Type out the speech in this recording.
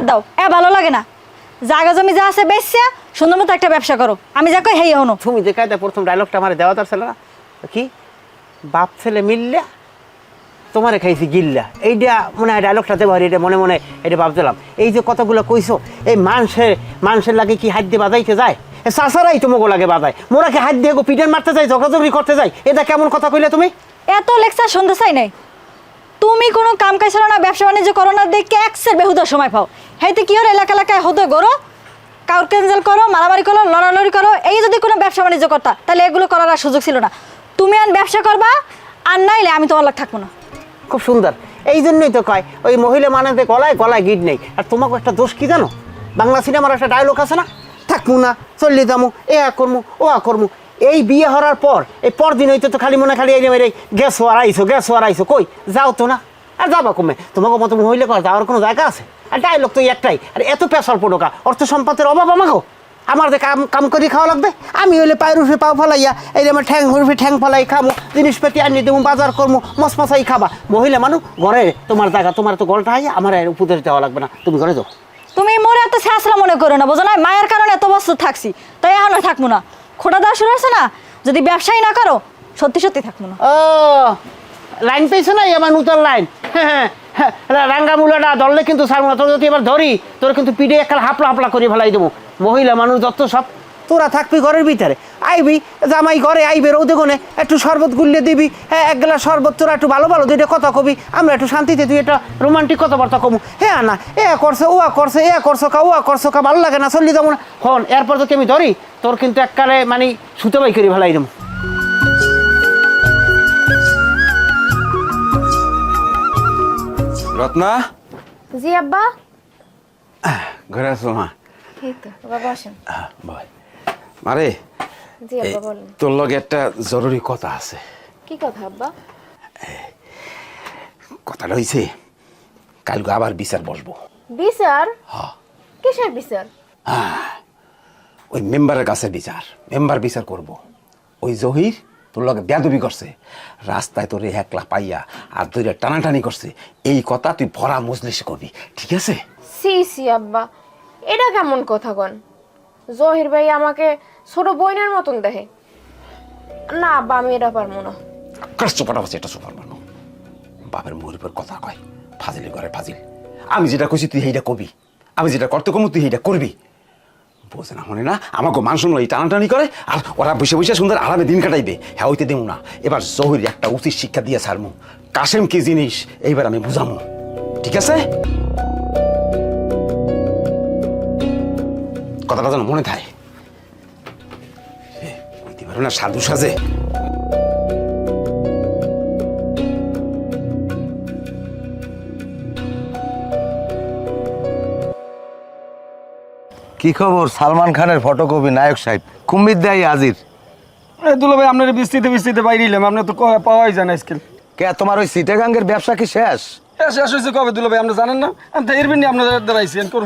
দাও ভালো লাগে না। জায়গা জমি যা আছে বেচছে সুন্দর মতো একটা ব্যবসা করো। আমি যা কই হেই হনো। তুমি যে কায়দা প্রথম ডায়লগটা আমার দেওয়া তার ছিল না কি বাপ ছেলে মিললে তোমারে খাইছি গিল্লা, এইটা মনে হয় ডায়লগটা দেবো, এটা মনে মনে এটা ভাবছিলাম। এই যে কথাগুলো কইছো, এই মানুষের লাগে কি হাত দিয়ে বাজাইতে যায়? চাষারাই তোমাকে লাগে বাজায়, মোরা কি হাত দিয়ে পিঠের মারতে যাই, ঝগড়াঝগড়ি করতে যাই? এটা কেমন কথা কইলে তুমি? এত লেকচার শুনতে চাই নাই। তুমি কোনো কাম কাজ ছাড়া না, ব্যবসা বাণিজ্য করো না, দেখে একসের বেহুদার সময় পাও। হেইতে কি আর এলাকা এলাকায় হতে গরো, কাউর ক্যান্সেল করো, মারামারি করো, লড়ালড়ি করো। এই যদি কোনো ব্যবসা বাণিজ্য করতা তাহলে এগুলো করার আর সুযোগ ছিল না। তুমি আর ব্যবসা করবা, আর নাইলে আমি তোমার লাগ থাকবো না। খুব সুন্দর, এই জন্যই তো কয় ওই মহিলা মানে গলায় গলায় গিট নেই। আর তোমাকে একটা দোষ কি জানো? বাংলা সিনেমার একটা ডায়লগ আছে না, থাকবো না, চললে যাবো, করমু ও করমু। এই বিয়ে হওয়ার পর এই পরদিন হইতে তো খালি মনে খালি এই মেরে গ্যাস হারাইছো কই যাও তো না। আর যাবা কমে, তোমাকে মতো মহিলা করা যাওয়ার কোনো জায়গা আছে? আর ডায়লগ তো একটাই, আর এত পেশাল পড়োকা, অর্থ সম্পদের অভাব আমাকেও। আমার যে কাম করে খাওয়া লাগবে, আমি হইলে পায়ের উঠে পাও ফলাইয়া এই যে আমার ঠ্যাং হুরফে ঠ্যাং ফলাই খামো, জিনিসপাতি আনি দেবো, বাজার করবো, মশমশাই খাবা। মহিলা মানুষ ঘরে তোমার জায়গা, তোমার তো গলটা হাইয়া আমার উপদেশ দেওয়া লাগবে না, তুমি ঘরে যাও। তুমি মোরে এত শেষরা মনে করো না, বোঝো না? মায়ের কারণে এত বছর থাকছি, তাই এখন আর থাকবো না। খোটা দেওয়া শুরু হচ্ছে না, যদি ব্যবসায়ী না করো সত্যি সত্যি থাকবো না। ও লাইন পেয়েছে না আমার নূতন লাইন। হ্যাঁ হ্যাঁ, রাঙ্গামুলাটা ধরলে কিন্তু ছাড়বো না। তোর যদি এবার ধরি, তোর কিন্তু পিঠে একাল হাপলা হাপলা করে ফেলাই দেবো। মহিলা মানুষ যত সব, তোরা থাকবি ঘরের ভিতরে, আইবি জামাই ঘরে আইবে রোদে কোনে, একটু শরবত গুললে দিবি। হ্যাঁ, এক গ্লাস শরবত, তোরা একটু ভালো ভালো দুইটা কথা কবি, আমরা একটু শান্তিতে তুই একটা রোমান্টিক কথাবার্তা কমু। হ্যাঁ না, করছে ও করছে, করছো কা ও করছো কা, ভালো লাগে না, চললি যাবো না। হন এরপর যদি আমি ধরি, তোর কিন্তু এককালে মানে সুতো বাই করে ফেলাই দেবো। রত্না, জি আব্বা। ঘরে আসো মা। এই তো বাবা আসেন। ভাই মারে, জি আব্বা বলেন। তোর লগে একটা জরুরি কথা আছে। কি কথা আব্বা? কথাটা হইছে, কালকে আবার বিচার বসবো। বিচার? কিসের বিচার? ওই মেম্বারের কাছে বিচার, মেম্বার বিচার করব। ওই জহির তোর লগে বেয়াদবি করছে, রাস্তায় তোর একলা পাইয়া আর ধরে টানাটানি করছে। এই কথা তুই ভরা মজলিস করবি, ঠিক আছে? সি সি আব্বা, এটা কেমন কথা কন? জহির ভাই আমাকে ছোট বোনের মতন দেখে। না আব্বা, আমি এটা পারবো না। চোপাটা হচ্ছে এটা চোপার মানুষ, বাপের মুখের উপর কথা কয়, ফাজিলি করে ফাজিল। আমি যেটা কইছি তুই সেইটা কবি, আমি যেটা করতে কমু তুই সেইটা করবি। বোঝে না মনে না, আমাকে মান শুনলো এই টানাটানি করে, আর ওরা বসে বসে সুন্দর আরামে দিন কাটাইবে। হ্যাঁ হইতে দেবো না। এবার জহির একটা উচিত শিক্ষা দিয়ে ছাড়মু, কাশেম কি জিনিস এইবার আমি বুঝামু, ঠিক আছে? কথাটা যেন মনে থাকে। বুঝতে পারো না সাধু সাজে। কি খবর? সালমান খানের ফটোকপি নায়ক সাহেব কুম্বির দেয় হাজির। দুলা ভাই আপনার বিস্তৃত বাইরে এলাম, আপনি তো পাওয়াই যায় না স্কিল। কে তোমার ওই সিটাগাঙ্গের ব্যবসা কি শেষ? শেষ হয়েছে কবে দুলা ভাই, আপনি জানেন না? আমি তো এরবিন আপনাদের দ্বারা আইসি।